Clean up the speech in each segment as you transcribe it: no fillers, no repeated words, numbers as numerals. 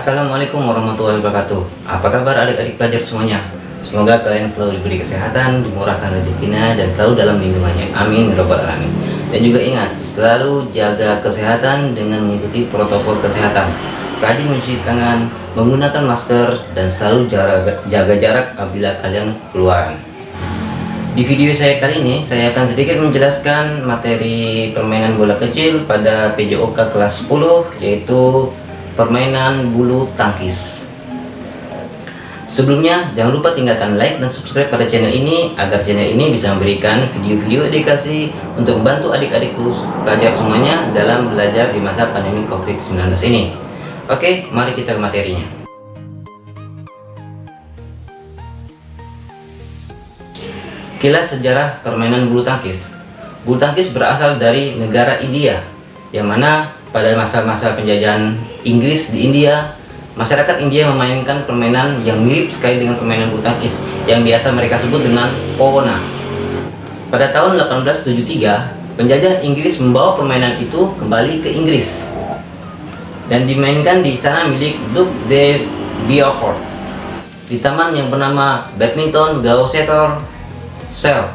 Assalamualaikum warahmatullahi wabarakatuh. Apa kabar adik-adik pelajar semuanya? Semoga kalian selalu diberi kesehatan, dimurahkan rezekinya, dan selalu dalam lindungannya. Amin ya rabbal alamin. Dan juga ingat, selalu jaga kesehatan dengan mengikuti protokol kesehatan. Rajin mencuci tangan, menggunakan masker, dan selalu jaga jarak apabila kalian keluar. Di video saya kali ini, saya akan sedikit menjelaskan materi permainan bola kecil pada PJOK kelas 10, yaitu permainan bulu tangkis. Sebelumnya, jangan lupa tinggalkan like dan subscribe pada channel ini agar channel ini bisa memberikan video-video edukasi untuk membantu adik-adikku pelajar semuanya dalam belajar di masa pandemi COVID-19 ini. Oke, mari kita ke materinya. Kilas sejarah permainan bulu tangkis. Bulu tangkis berasal dari negara India, yang mana pada masa-masa penjajahan Inggris di India, masyarakat India memainkan permainan yang mirip sekali dengan permainan bulu tangkis yang biasa mereka sebut dengan pona. Pada tahun 1873, penjajah Inggris membawa permainan itu kembali ke Inggris dan dimainkan di istana milik Duke de Beaufort di taman yang bernama Badminton Gloucester Cell.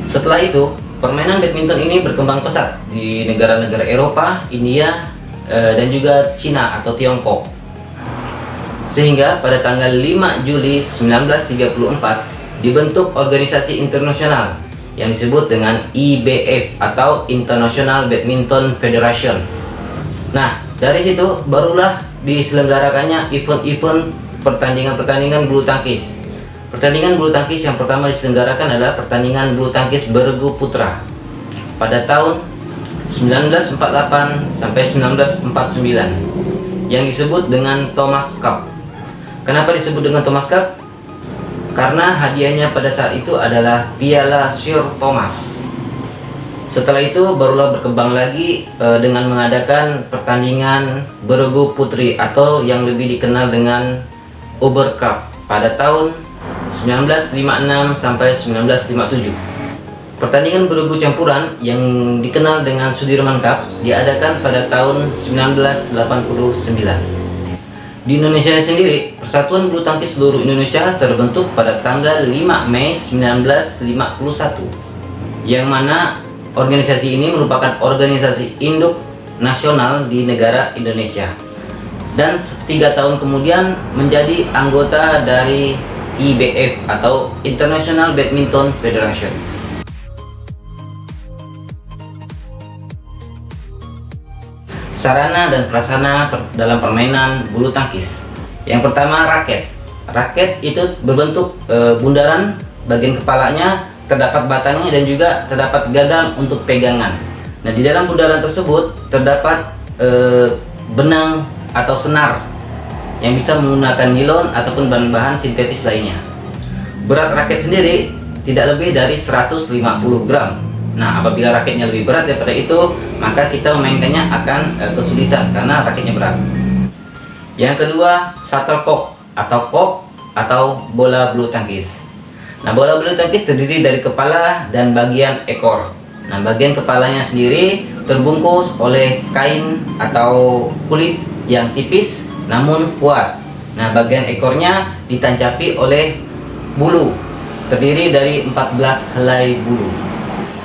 Setelah itu, permainan badminton ini berkembang pesat di negara-negara Eropa, India, dan juga Cina atau Tiongkok. Sehingga pada tanggal 5 Juli 1934 dibentuk organisasi internasional yang disebut dengan IBF atau International Badminton Federation. Nah, dari situ barulah diselenggarakannya event-event pertandingan-pertandingan bulu tangkis. Pertandingan bulu tangkis yang pertama diselenggarakan adalah pertandingan bulu tangkis bergu putra pada tahun 1948 sampai 1949 yang disebut dengan Thomas Cup. Kenapa disebut dengan Thomas Cup? Karena hadiahnya pada saat itu adalah piala Sir Thomas. Setelah itu barulah berkembang lagi dengan mengadakan pertandingan bergu putri atau yang lebih dikenal dengan Uber Cup pada tahun 1956 sampai 1957. Pertandingan bergu campuran yang dikenal dengan Sudirman Cup diadakan pada tahun 1989. Di Indonesia sendiri, Persatuan Bulu Tangkis Seluruh Indonesia terbentuk pada tanggal 5 Mei 1951, yang mana organisasi ini merupakan organisasi induk nasional di negara Indonesia, dan 3 tahun kemudian menjadi anggota dari IBF atau International Badminton Federation. Sarana dan prasarana dalam permainan bulu tangkis. Yang pertama, raket. Raket itu berbentuk bundaran, bagian kepalanya terdapat batangnya dan juga terdapat gagang untuk pegangan. Nah, di dalam bundaran tersebut terdapat benang atau senar yang bisa menggunakan nilon ataupun bahan-bahan sintetis lainnya. Berat raket sendiri tidak lebih dari 150 gram. Nah, apabila raketnya lebih berat daripada itu, maka kita memainkannya akan kesulitan karena raketnya berat. Yang kedua, shuttlecock atau kok atau bola bulu tangkis. Nah, bola bulu tangkis terdiri dari kepala dan bagian ekor. Nah, bagian kepalanya sendiri terbungkus oleh kain atau kulit yang tipis namun kuat. Nah, bagian ekornya ditancapi oleh bulu, terdiri dari 14 helai bulu.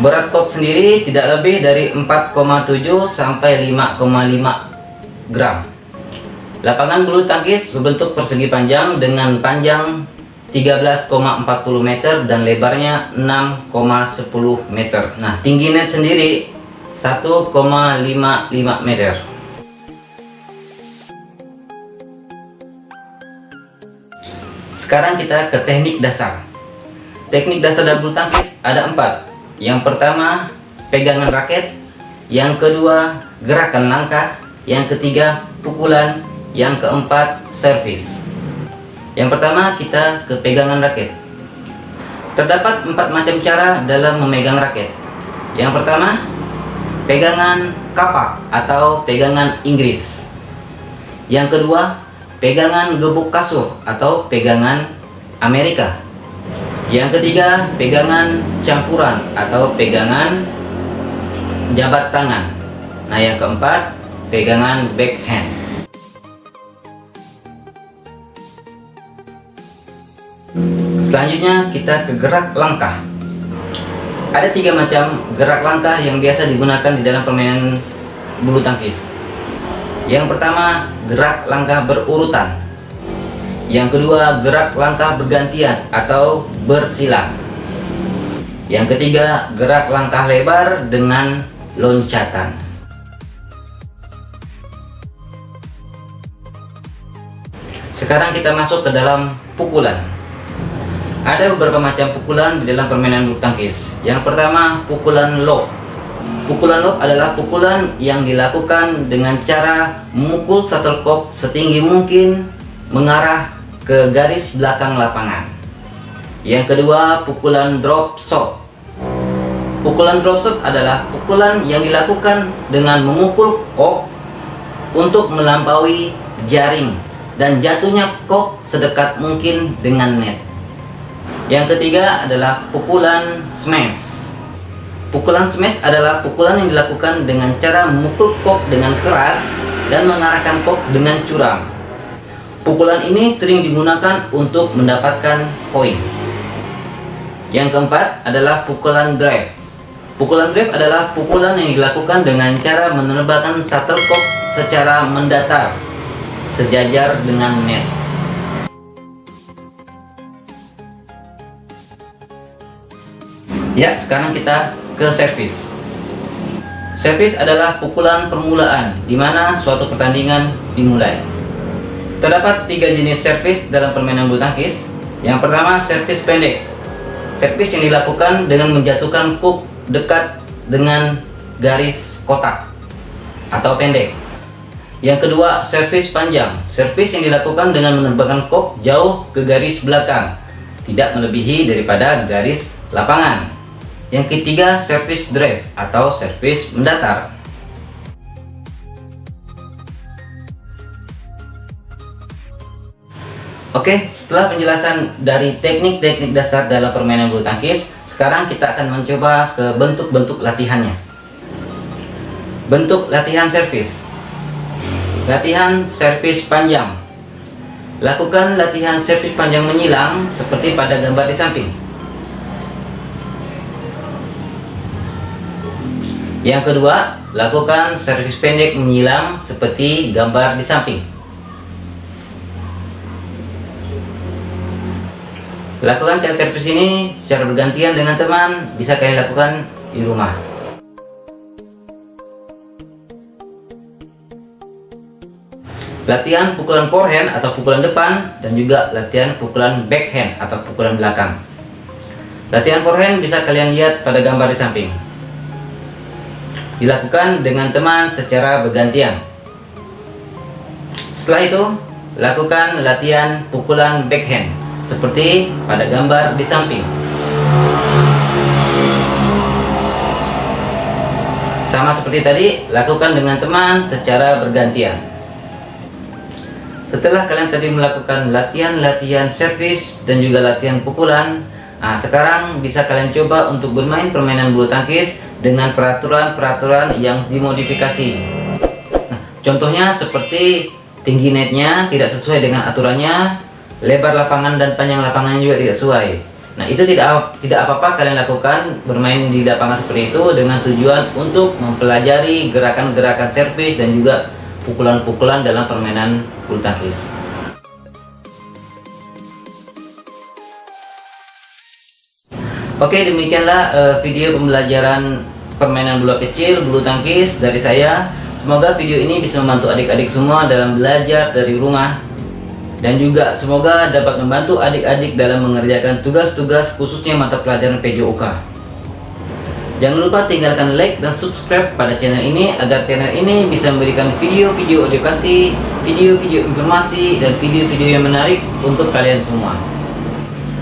Berat kok sendiri tidak lebih dari 4,7 sampai 5,5 gram. Lapangan bulu tangkis berbentuk persegi panjang dengan panjang 13,40 meter dan lebarnya 6,10 meter. Nah, tinggi net sendiri 1,55 meter. Sekarang kita ke teknik dasar. Teknik dasar dalam bulu tangkis ada 4. Yang pertama, pegangan raket. Yang kedua, gerakan langkah. Yang ketiga, pukulan. Yang keempat, servis. Yang pertama, kita ke pegangan raket. Terdapat 4 macam cara dalam memegang raket. Yang pertama, pegangan kapak atau pegangan Inggris. Yang kedua, pegangan gebuk kasur atau pegangan Amerika. Yang ketiga, pegangan campuran atau pegangan jabat tangan. Nah, yang keempat, pegangan backhand. Selanjutnya kita ke gerak langkah. Ada 3 macam gerak langkah yang biasa digunakan di dalam permainan bulu tangkis. Yang pertama, gerak langkah berurutan. Yang kedua, gerak langkah bergantian atau bersila. Yang ketiga, gerak langkah lebar dengan loncatan. Sekarang kita masuk ke dalam pukulan. Ada beberapa macam pukulan di dalam permainan bulu tangkis. Yang pertama, pukulan lob. Pukulan lob adalah pukulan yang dilakukan dengan cara memukul shuttlecock setinggi mungkin mengarah ke garis belakang lapangan. Yang kedua, pukulan drop shot. Pukulan drop shot adalah pukulan yang dilakukan dengan memukul kok untuk melampaui jaring dan jatuhnya kok sedekat mungkin dengan net. Yang ketiga adalah pukulan smash. Pukulan smash adalah pukulan yang dilakukan dengan cara memukul kok dengan keras dan mengarahkan kok dengan curam. Pukulan ini sering digunakan untuk mendapatkan poin. Yang keempat adalah pukulan drive. Pukulan drive adalah pukulan yang dilakukan dengan cara menerbangkan shuttlecock secara mendatar sejajar dengan net. Ya, sekarang kita ke servis. Servis adalah pukulan permulaan di mana suatu pertandingan dimulai. Terdapat 3 jenis servis dalam permainan bulu tangkis. Yang pertama, servis pendek. Servis yang dilakukan dengan menjatuhkan puck dekat dengan garis kotak atau pendek. Yang kedua, servis panjang. Servis yang dilakukan dengan menerbangkan puck jauh ke garis belakang, tidak melebihi daripada garis lapangan. Yang ketiga, servis drive atau servis mendatar. Oke, setelah penjelasan dari teknik-teknik dasar dalam permainan bulu tangkis, sekarang kita akan mencoba ke bentuk-bentuk latihannya. Bentuk latihan servis. Latihan servis panjang. Lakukan latihan servis panjang menyilang seperti pada gambar di samping. Yang kedua, lakukan servis pendek menyilang seperti gambar di samping. Lakukan cara servis ini secara bergantian dengan teman, bisa kalian lakukan di rumah. Latihan pukulan forehand atau pukulan depan dan juga latihan pukulan backhand atau pukulan belakang. Latihan forehand bisa kalian lihat pada gambar di samping. Dilakukan dengan teman secara bergantian. Setelah itu, lakukan latihan pukulan backhand seperti pada gambar di samping. Sama seperti tadi, lakukan dengan teman secara bergantian. Setelah kalian tadi melakukan latihan-latihan servis dan juga latihan pukulan, sekarang bisa kalian coba untuk bermain permainan bulu tangkis dengan peraturan-peraturan yang dimodifikasi. Contohnya seperti tinggi netnya tidak sesuai dengan aturannya, lebar lapangan dan panjang lapangannya juga tidak sesuai. Itu tidak apa-apa kalian lakukan bermain di lapangan seperti itu dengan tujuan untuk mempelajari gerakan-gerakan servis dan juga pukulan-pukulan dalam permainan bulu tangkis. Oke, demikianlah video pembelajaran permainan bola kecil, bulu tangkis dari saya. Semoga video ini bisa membantu adik-adik semua dalam belajar dari rumah, dan juga semoga dapat membantu adik-adik dalam mengerjakan tugas-tugas khususnya mata pelajaran PJOK. Jangan lupa tinggalkan like dan subscribe pada channel ini agar channel ini bisa memberikan video-video edukasi, video-video informasi, dan video-video yang menarik untuk kalian semua.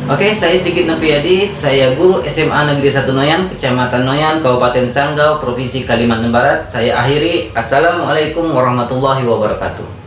Oke, saya Sigit Novriadi, saya guru SMA Negeri 1 Noyan, Kecamatan Noyan, Kabupaten Sanggau, Provinsi Kalimantan Barat. Saya akhiri. Assalamualaikum warahmatullahi wabarakatuh.